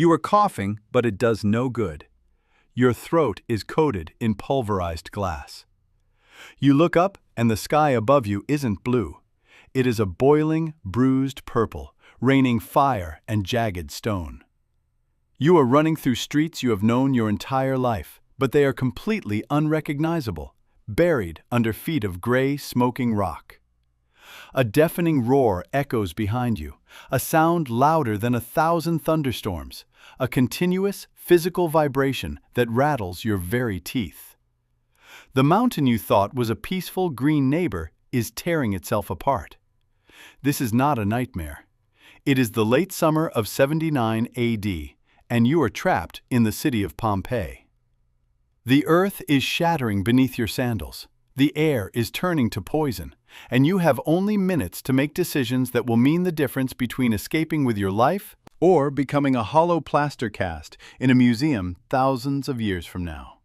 You are coughing, but it does no good. Your throat is coated in pulverized glass. You look up, and the sky above you isn't blue. It is a boiling, bruised purple, raining fire and jagged stone. You are running through streets you have known your entire life, but they are completely unrecognizable, buried under feet of gray, smoking rock. A deafening roar echoes behind you, a sound louder than 1,000 thunderstorms, a continuous, physical vibration that rattles your very teeth. The mountain you thought was a peaceful green neighbor is tearing itself apart. This is not a nightmare. It is the late summer of 79 AD, and you are trapped in the city of Pompeii. The earth is shattering beneath your sandals. The air is turning to poison, and you have only minutes to make decisions that will mean the difference between escaping with your life or becoming a hollow plaster cast in a museum thousands of years from now.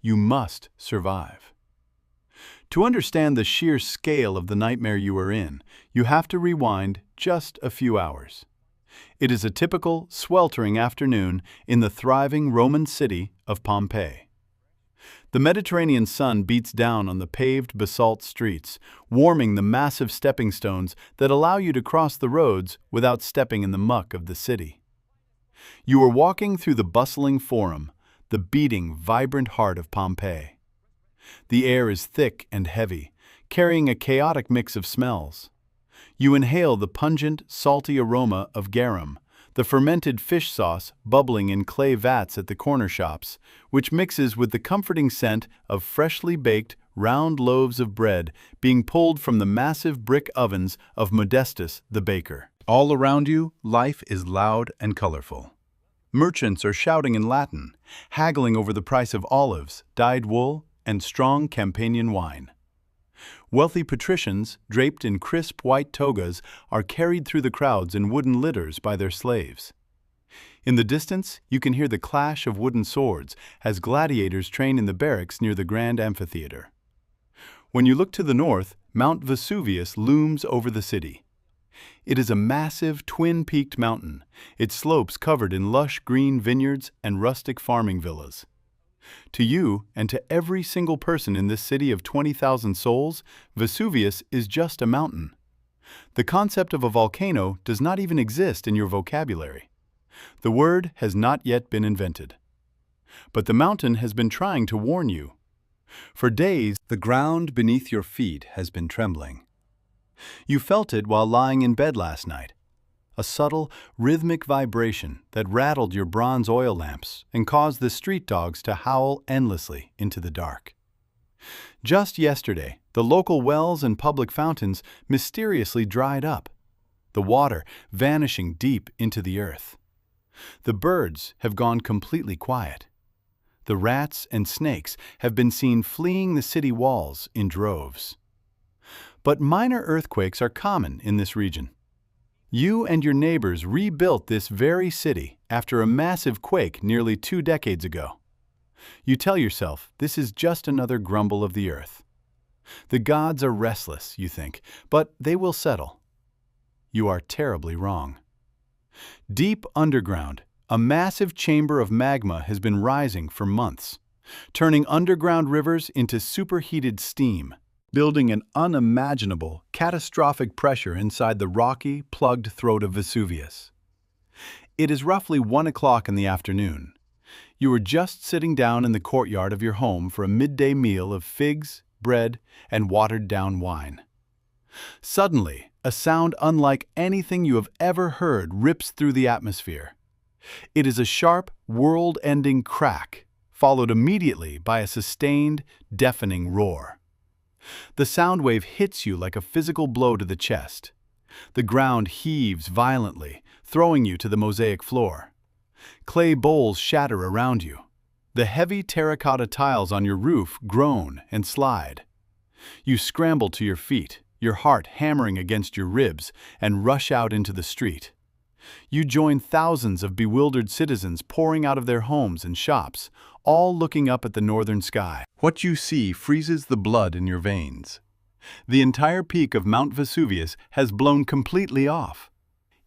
You must survive. To understand the sheer scale of the nightmare you are in, you have to rewind just a few hours. It is a typical, sweltering afternoon in the thriving Roman city of Pompeii. The Mediterranean sun beats down on the paved basalt streets, warming the massive stepping stones that allow you to cross the roads without stepping in the muck of the city. You are walking through the bustling Forum, the beating, vibrant heart of Pompeii. The air is thick and heavy, carrying a chaotic mix of smells. You inhale the pungent, salty aroma of garum, the fermented fish sauce bubbling in clay vats at the corner shops, which mixes with the comforting scent of freshly baked, round loaves of bread being pulled from the massive brick ovens of Modestus the baker. All around you, life is loud and colorful. Merchants are shouting in Latin, haggling over the price of olives, dyed wool, and strong Campanian wine. Wealthy patricians, draped in crisp white togas, are carried through the crowds in wooden litters by their slaves. In the distance, you can hear the clash of wooden swords as gladiators train in the barracks near the grand amphitheater. When you look to the north, Mount Vesuvius looms over the city. It is a massive, twin-peaked mountain, its slopes covered in lush green vineyards and rustic farming villas. To you and to every single person in this city of 20,000 souls, Vesuvius is just a mountain. The concept of a volcano does not even exist in your vocabulary. The word has not yet been invented. But the mountain has been trying to warn you. For days, the ground beneath your feet has been trembling. You felt it while lying in bed last night. A subtle, rhythmic vibration that rattled your bronze oil lamps and caused the street dogs to howl endlessly into the dark. Just yesterday, the local wells and public fountains mysteriously dried up, the water vanishing deep into the earth. The birds have gone completely quiet. The rats and snakes have been seen fleeing the city walls in droves. But minor earthquakes are common in this region. You and your neighbors rebuilt this very city after a massive quake nearly 2 decades ago. You tell yourself this is just another grumble of the earth. The gods are restless, you think, but they will settle. You are terribly wrong. Deep underground, a massive chamber of magma has been rising for months, turning underground rivers into superheated steam, building an unimaginable, catastrophic pressure inside the rocky, plugged throat of Vesuvius. It is roughly 1 o'clock in the afternoon. You are just sitting down in the courtyard of your home for a midday meal of figs, bread, and watered-down wine. Suddenly, a sound unlike anything you have ever heard rips through the atmosphere. It is a sharp, world-ending crack, followed immediately by a sustained, deafening roar. The sound wave hits you like a physical blow to the chest. The ground heaves violently, throwing you to the mosaic floor. Clay bowls shatter around you. The heavy terracotta tiles on your roof groan and slide. You scramble to your feet, your heart hammering against your ribs, and rush out into the street. You join thousands of bewildered citizens pouring out of their homes and shops, all looking up at the northern sky. What you see freezes the blood in your veins. The entire peak of Mount Vesuvius has blown completely off.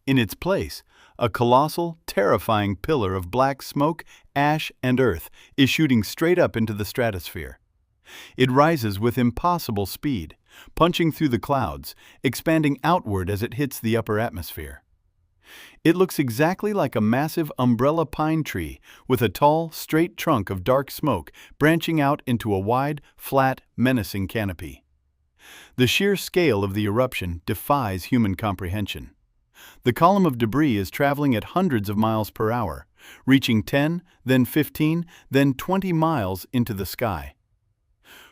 In its place, A colossal, terrifying pillar of black smoke, ash, and earth is shooting straight up into the stratosphere. It rises with impossible speed, punching through the clouds, expanding outward as it hits the upper atmosphere. It looks exactly like a massive umbrella pine tree with a tall, straight trunk of dark smoke branching out into a wide, flat, menacing canopy. The sheer scale of the eruption defies human comprehension. The column of debris is traveling at hundreds of miles per hour, reaching 10, then 15, then 20 miles into the sky.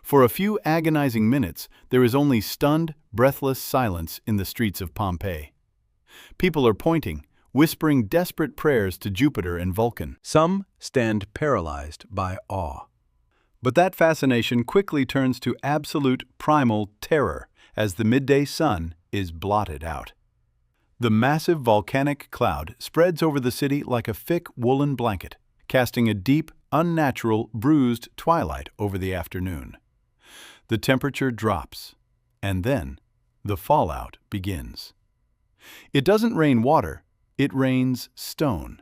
For a few agonizing minutes, there is only stunned, breathless silence in the streets of Pompeii. People are pointing, whispering desperate prayers to Jupiter and Vulcan. Some stand paralyzed by awe. But that fascination quickly turns to absolute primal terror as the midday sun is blotted out. The massive volcanic cloud spreads over the city like a thick woolen blanket, casting a deep, unnatural, bruised twilight over the afternoon. The temperature drops, and then the fallout begins. It doesn't rain water, it rains stone.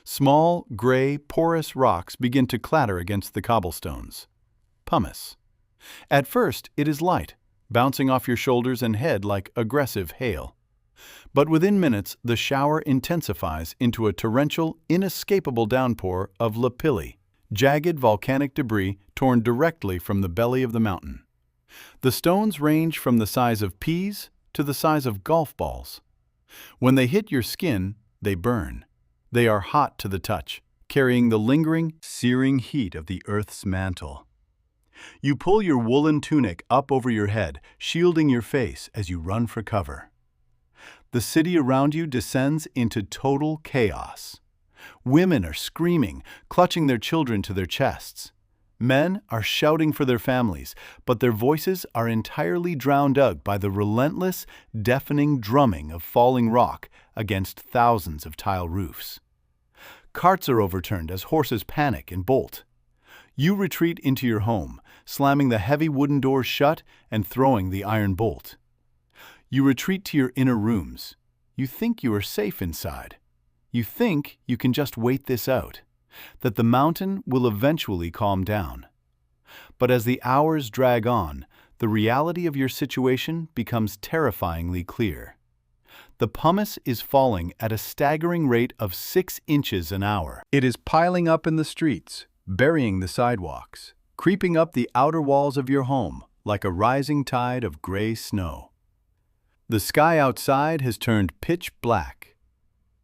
Small, gray, porous rocks begin to clatter against the cobblestones. Pumice. At first, it is light, bouncing off your shoulders and head like aggressive hail. But within minutes, the shower intensifies into a torrential, inescapable downpour of lapilli, jagged volcanic debris torn directly from the belly of the mountain. The stones range from the size of peas to the size of golf balls. When they hit your skin, they burn. They are hot to the touch, carrying the lingering, searing heat of the Earth's mantle. You pull your woolen tunic up over your head, shielding your face as you run for cover. The city around you descends into total chaos. Women are screaming, clutching their children to their chests. Men are shouting for their families, but their voices are entirely drowned out by the relentless, deafening drumming of falling rock against thousands of tile roofs. Carts are overturned as horses panic and bolt. You retreat into your home, slamming the heavy wooden doors shut and throwing the iron bolt. You retreat to your inner rooms. You think you are safe inside. You think you can just wait this out, that the mountain will eventually calm down. But as the hours drag on, the reality of your situation becomes terrifyingly clear. The pumice is falling at a staggering rate of 6 inches an hour. It is piling up in the streets, burying the sidewalks, creeping up the outer walls of your home like a rising tide of gray snow. The sky outside has turned pitch black.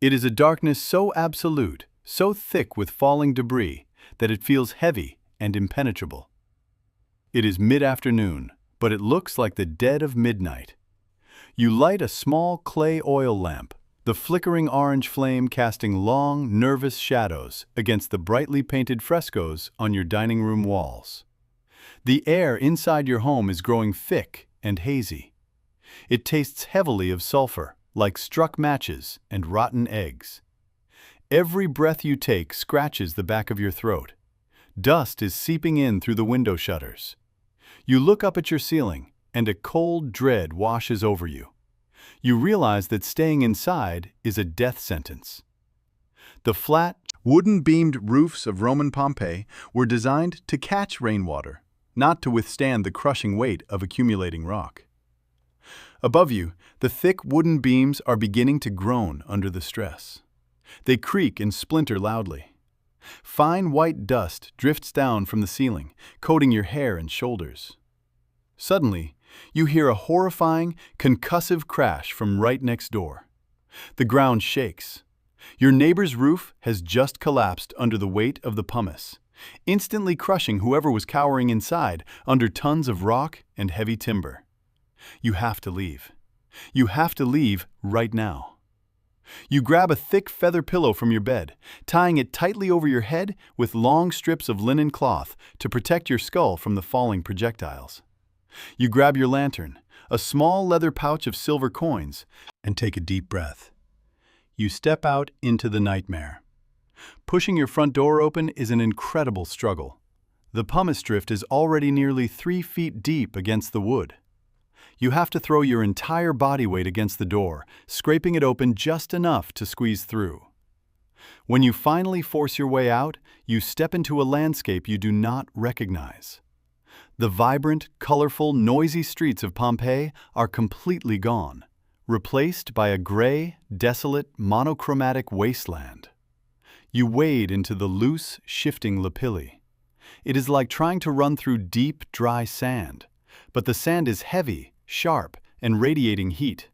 It is a darkness so absolute, so thick with falling debris, that it feels heavy and impenetrable. It is mid-afternoon, but it looks like the dead of midnight. You light a small clay oil lamp, the flickering orange flame casting long, nervous shadows against the brightly painted frescoes on your dining room walls. The air inside your home is growing thick and hazy. It tastes heavily of sulfur, like struck matches and rotten eggs. Every breath you take scratches the back of your throat. Dust is seeping in through the window shutters. You look up at your ceiling, and a cold dread washes over you. You realize that staying inside is a death sentence. The flat, wooden-beamed roofs of Roman Pompeii were designed to catch rainwater, not to withstand the crushing weight of accumulating rock. Above you, the thick wooden beams are beginning to groan under the stress. They creak and splinter loudly. Fine white dust drifts down from the ceiling, coating your hair and shoulders. Suddenly, you hear a horrifying, concussive crash from right next door. The ground shakes. Your neighbor's roof has just collapsed under the weight of the pumice, instantly crushing whoever was cowering inside under tons of rock and heavy timber. You have to leave. You have to leave right now. You grab a thick feather pillow from your bed, tying it tightly over your head with long strips of linen cloth to protect your skull from the falling projectiles. You grab your lantern, a small leather pouch of silver coins, and take a deep breath. You step out into the nightmare. Pushing your front door open is an incredible struggle. The pumice drift is already nearly 3 feet deep against the wood. You have to throw your entire body weight against the door, scraping it open just enough to squeeze through. When you finally force your way out, you step into a landscape you do not recognize. The vibrant, colorful, noisy streets of Pompeii are completely gone, replaced by a gray, desolate, monochromatic wasteland. You wade into the loose, shifting lapilli. It is like trying to run through deep, dry sand, but the sand is heavy, sharp, and radiating heat.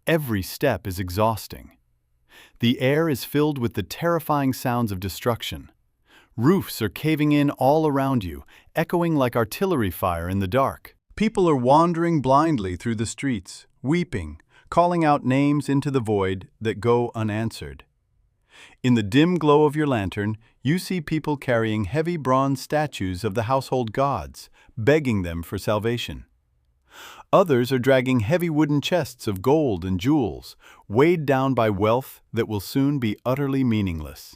Every step is exhausting. The air is filled with the terrifying sounds of destruction. Roofs are caving in all around you, echoing like artillery fire in the dark. People are wandering blindly through the streets, weeping, calling out names into the void that go unanswered. In the dim glow of your lantern, you see people carrying heavy bronze statues of the household gods, begging them for salvation. Others are dragging heavy wooden chests of gold and jewels, weighed down by wealth that will soon be utterly meaningless.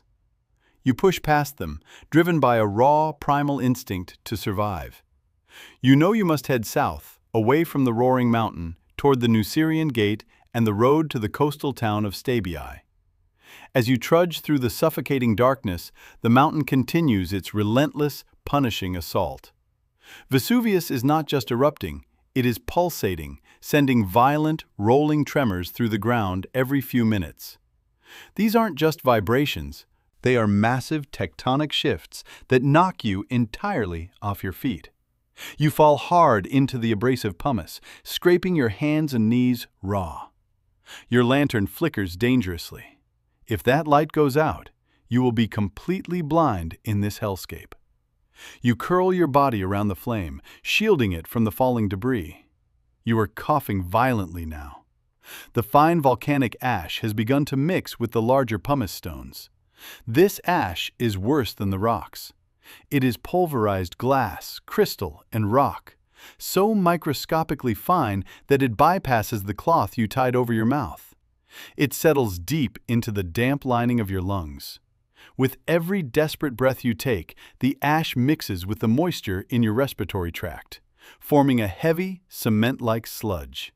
You push past them, driven by a raw, primal instinct to survive. You know you must head south, away from the roaring mountain, toward the Nucerian Gate and the road to the coastal town of Stabii. As you trudge through the suffocating darkness, the mountain continues its relentless, punishing assault. Vesuvius is not just erupting, it is pulsating, sending violent, rolling tremors through the ground every few minutes. These aren't just vibrations, they are massive tectonic shifts that knock you entirely off your feet. You fall hard into the abrasive pumice, scraping your hands and knees raw. Your lantern flickers dangerously. If that light goes out, you will be completely blind in this hellscape. You curl your body around the flame, shielding it from the falling debris. You are coughing violently now. The fine volcanic ash has begun to mix with the larger pumice stones. This ash is worse than the rocks. It is pulverized glass, crystal, and rock, so microscopically fine that it bypasses the cloth you tied over your mouth. It settles deep into the damp lining of your lungs. With every desperate breath you take, the ash mixes with the moisture in your respiratory tract, forming a heavy, cement-like sludge.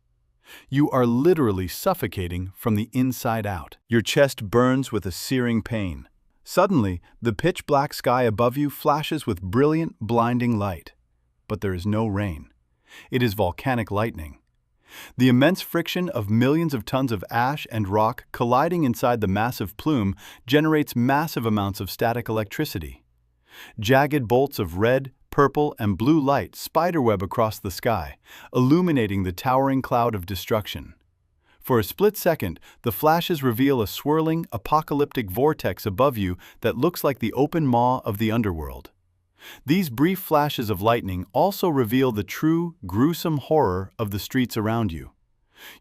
You are literally suffocating from the inside out. Your chest burns with a searing pain. Suddenly, the pitch-black sky above you flashes with brilliant, blinding light. But there is no rain. It is volcanic lightning. The immense friction of millions of tons of ash and rock colliding inside the massive plume generates massive amounts of static electricity. Jagged bolts of red, purple, and blue light spiderweb across the sky, illuminating the towering cloud of destruction. For a split second, the flashes reveal a swirling, apocalyptic vortex above you that looks like the open maw of the underworld. These brief flashes of lightning also reveal the true, gruesome horror of the streets around you.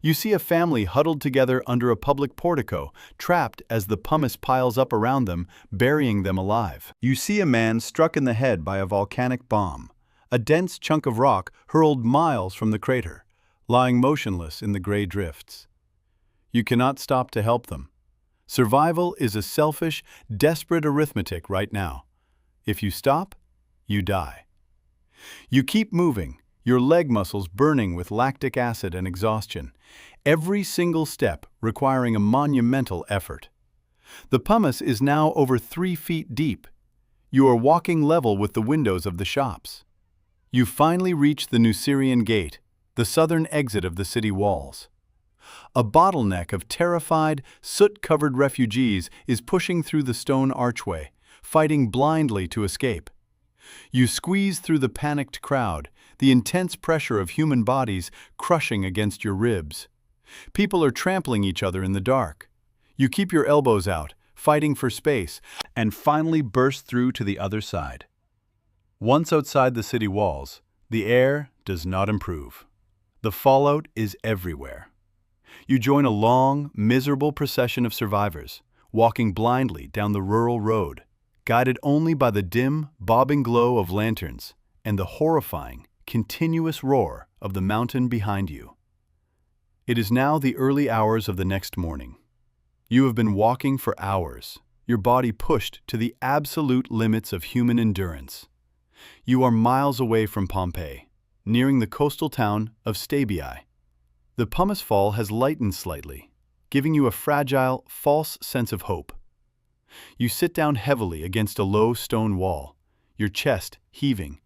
You see a family huddled together under a public portico, trapped as the pumice piles up around them, burying them alive. You see a man struck in the head by a volcanic bomb, a dense chunk of rock hurled miles from the crater, lying motionless in the gray drifts. You cannot stop to help them. Survival is a selfish, desperate arithmetic right now. If you stop, you die. You keep moving, your leg muscles burning with lactic acid and exhaustion, every single step requiring a monumental effort. The pumice is now over 3 feet deep. You are walking level with the windows of the shops. You finally reach the Nucerian Gate, the southern exit of the city walls. A bottleneck of terrified, soot-covered refugees is pushing through the stone archway, fighting blindly to escape. You squeeze through the panicked crowd, the intense pressure of human bodies crushing against your ribs. People are trampling each other in the dark. You keep your elbows out, fighting for space, and finally burst through to the other side. Once outside the city walls, the air does not improve. The fallout is everywhere. You join a long, miserable procession of survivors, walking blindly down the rural road, guided only by the dim, bobbing glow of lanterns and the horrifying, continuous roar of the mountain behind you. It is now the early hours of the next morning. You have been walking for hours, your body pushed to the absolute limits of human endurance. You are miles away from Pompeii, nearing the coastal town of Stabii. The pumice fall has lightened slightly, giving you a fragile, false sense of hope. You sit down heavily against a low stone wall, your chest heaving,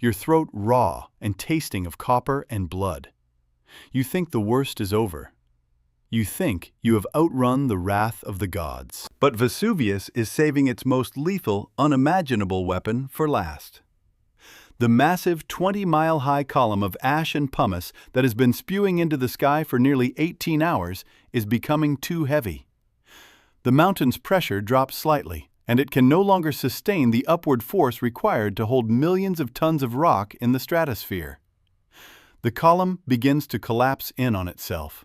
your throat raw and tasting of copper and blood. You think the worst is over. You think you have outrun the wrath of the gods. But Vesuvius is saving its most lethal, unimaginable weapon for last. The massive 20-mile-high column of ash and pumice that has been spewing into the sky for nearly 18 hours is becoming too heavy. The mountain's pressure drops slightly, and it can no longer sustain the upward force required to hold millions of tons of rock in the stratosphere. The column begins to collapse in on itself.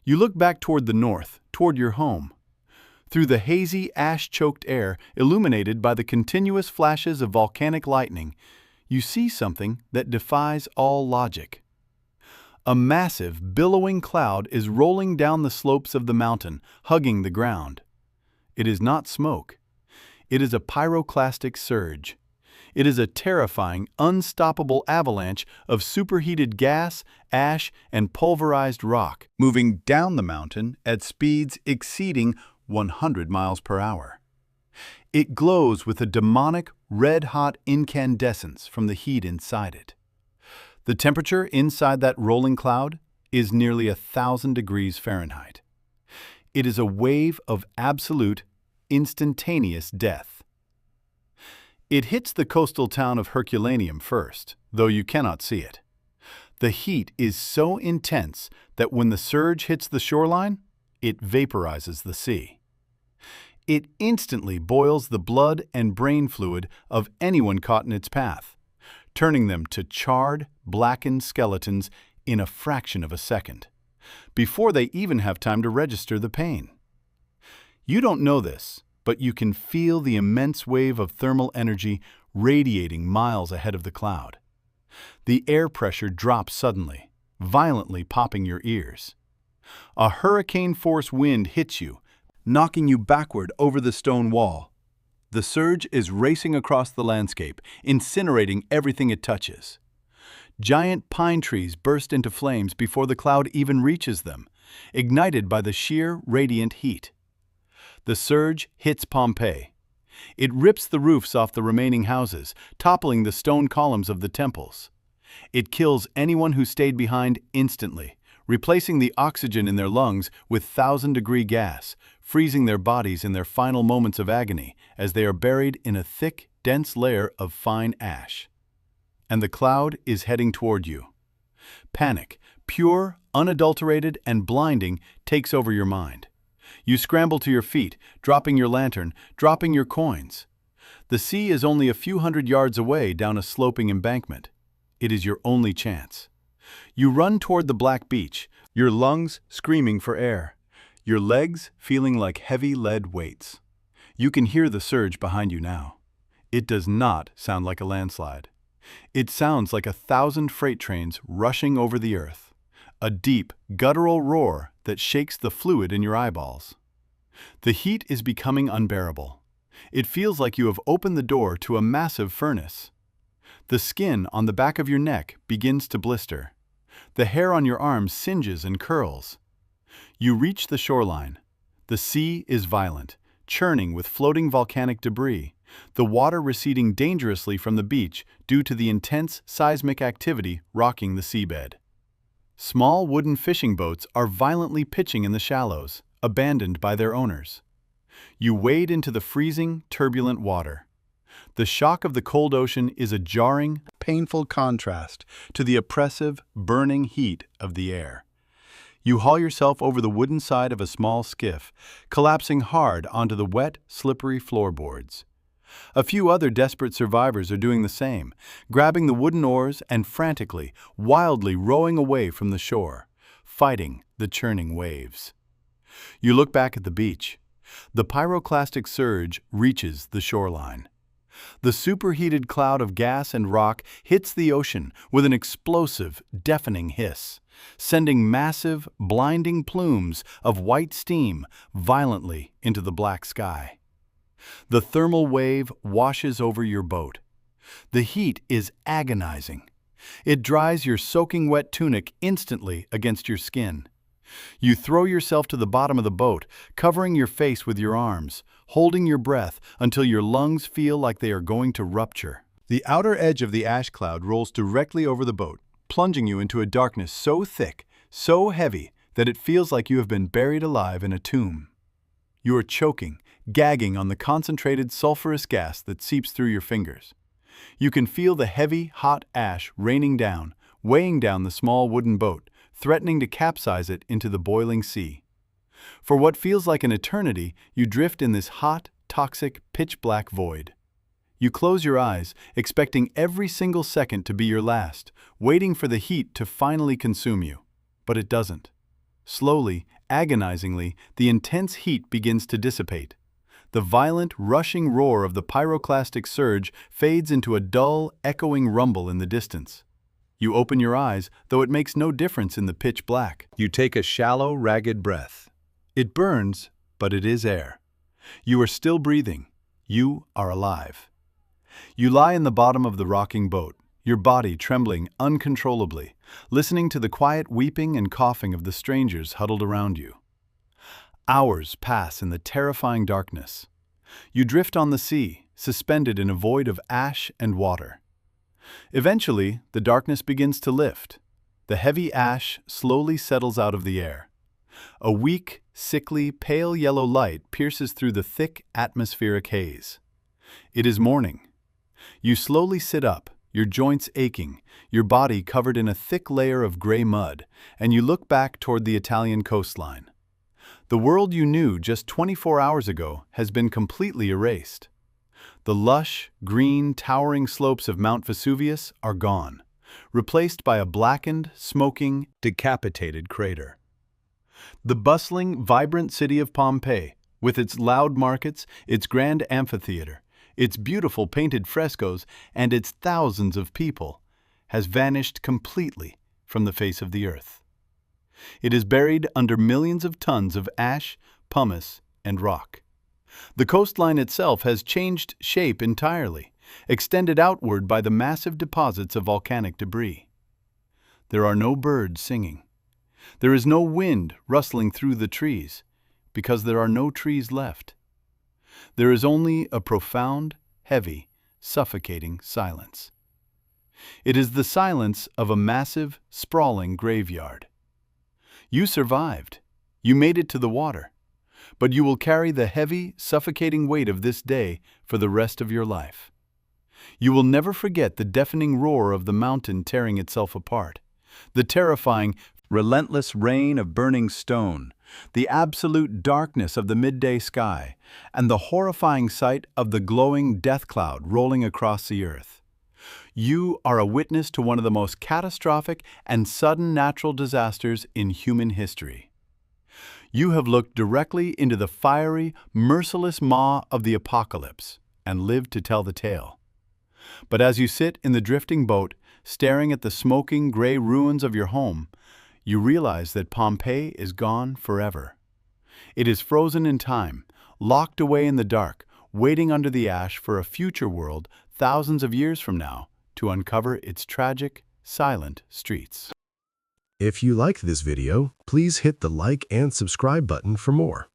You look back toward the north, toward your home. Through the hazy, ash-choked air, illuminated by the continuous flashes of volcanic lightning, you see something that defies all logic. A massive, billowing cloud is rolling down the slopes of the mountain, hugging the ground. It is not smoke. It is a pyroclastic surge. It is a terrifying, unstoppable avalanche of superheated gas, ash, and pulverized rock, moving down the mountain at speeds exceeding 100 miles per hour. It glows with a demonic, red-hot incandescence from the heat inside it. The temperature inside that rolling cloud is nearly 1,000 degrees Fahrenheit. It is a wave of absolute, instantaneous death. It hits the coastal town of Herculaneum first, though you cannot see it. The heat is so intense that when the surge hits the shoreline, it vaporizes the sea. It instantly boils the blood and brain fluid of anyone caught in its path, turning them to charred, blackened skeletons in a fraction of a second, before they even have time to register the pain. You don't know this, but you can feel the immense wave of thermal energy radiating miles ahead of the cloud. The air pressure drops suddenly, violently popping your ears. A hurricane-force wind hits you, knocking you backward over the stone wall. The surge is racing across the landscape, incinerating everything it touches. Giant pine trees burst into flames before the cloud even reaches them, ignited by the sheer radiant heat. The surge hits Pompeii. It rips the roofs off the remaining houses, toppling the stone columns of the temples. It kills anyone who stayed behind instantly, replacing the oxygen in their lungs with 1,000-degree gas, freezing their bodies in their final moments of agony as they are buried in a thick, dense layer of fine ash. And the cloud is heading toward you. Panic, pure, unadulterated, and blinding, takes over your mind. You scramble to your feet, dropping your lantern, dropping your coins. The sea is only a few hundred yards away down a sloping embankment. It is your only chance. You run toward the black beach, your lungs screaming for air, your legs feeling like heavy lead weights. You can hear the surge behind you now. It does not sound like a landslide. It sounds like 1,000 freight trains rushing over the earth, a deep, guttural roar that shakes the fluid in your eyeballs. The heat is becoming unbearable. It feels like you have opened the door to a massive furnace. The skin on the back of your neck begins to blister. The hair on your arms singes and curls. You reach the shoreline. The sea is violent, churning with floating volcanic debris, the water receding dangerously from the beach due to the intense seismic activity rocking the seabed. Small wooden fishing boats are violently pitching in the shallows, abandoned by their owners. You wade into the freezing, turbulent water. The shock of the cold ocean is a jarring, painful contrast to the oppressive, burning heat of the air. You haul yourself over the wooden side of a small skiff, collapsing hard onto the wet, slippery floorboards. A few other desperate survivors are doing the same, grabbing the wooden oars and frantically, wildly rowing away from the shore, fighting the churning waves. You look back at the beach. The pyroclastic surge reaches the shoreline. The superheated cloud of gas and rock hits the ocean with an explosive, deafening hiss, sending massive, blinding plumes of white steam violently into the black sky. The thermal wave washes over your boat. The heat is agonizing. It dries your soaking wet tunic instantly against your skin. You throw yourself to the bottom of the boat, covering your face with your arms, holding your breath until your lungs feel like they are going to rupture. The outer edge of the ash cloud rolls directly over the boat, plunging you into a darkness so thick, so heavy, that it feels like you have been buried alive in a tomb. You are choking, gagging on the concentrated sulfurous gas that seeps through your fingers. You can feel the heavy, hot ash raining down, weighing down the small wooden boat, threatening to capsize it into the boiling sea. For what feels like an eternity, you drift in this hot, toxic, pitch-black void. You close your eyes, expecting every single second to be your last, waiting for the heat to finally consume you. But it doesn't. Slowly, agonizingly, the intense heat begins to dissipate. The violent, rushing roar of the pyroclastic surge fades into a dull, echoing rumble in the distance. You open your eyes, though it makes no difference in the pitch black. You take a shallow, ragged breath. It burns, but it is air. You are still breathing. You are alive. You lie in the bottom of the rocking boat, your body trembling uncontrollably, listening to the quiet weeping and coughing of the strangers huddled around you. Hours pass in the terrifying darkness. You drift on the sea, suspended in a void of ash and water. Eventually, the darkness begins to lift. The heavy ash slowly settles out of the air. A weak, sickly, pale yellow light pierces through the thick atmospheric haze. It is morning. You slowly sit up, your joints aching, your body covered in a thick layer of gray mud, and you look back toward the Italian coastline. The world you knew just 24 hours ago has been completely erased. The lush, green, towering slopes of Mount Vesuvius are gone, replaced by a blackened, smoking, decapitated crater. The bustling, vibrant city of Pompeii, with its loud markets, its grand amphitheater, its beautiful painted frescoes, and its thousands of people, has vanished completely from the face of the earth. It is buried under millions of tons of ash, pumice, and rock. The coastline itself has changed shape entirely, extended outward by the massive deposits of volcanic debris. There are no birds singing. There is no wind rustling through the trees, because there are no trees left. There is only a profound, heavy, suffocating silence. It is the silence of a massive, sprawling graveyard. You survived. You made it to the water. But you will carry the heavy, suffocating weight of this day for the rest of your life. You will never forget the deafening roar of the mountain tearing itself apart, the terrifying, relentless rain of burning stone, the absolute darkness of the midday sky, and the horrifying sight of the glowing death cloud rolling across the earth. You are a witness to one of the most catastrophic and sudden natural disasters in human history. You have looked directly into the fiery, merciless maw of the apocalypse and lived to tell the tale. But as you sit in the drifting boat, staring at the smoking gray ruins of your home, you realize that Pompeii is gone forever. It is frozen in time, locked away in the dark, waiting under the ash for a future world thousands of years from now to uncover its tragic, silent streets. If you liked this video, please hit the like and subscribe button for more.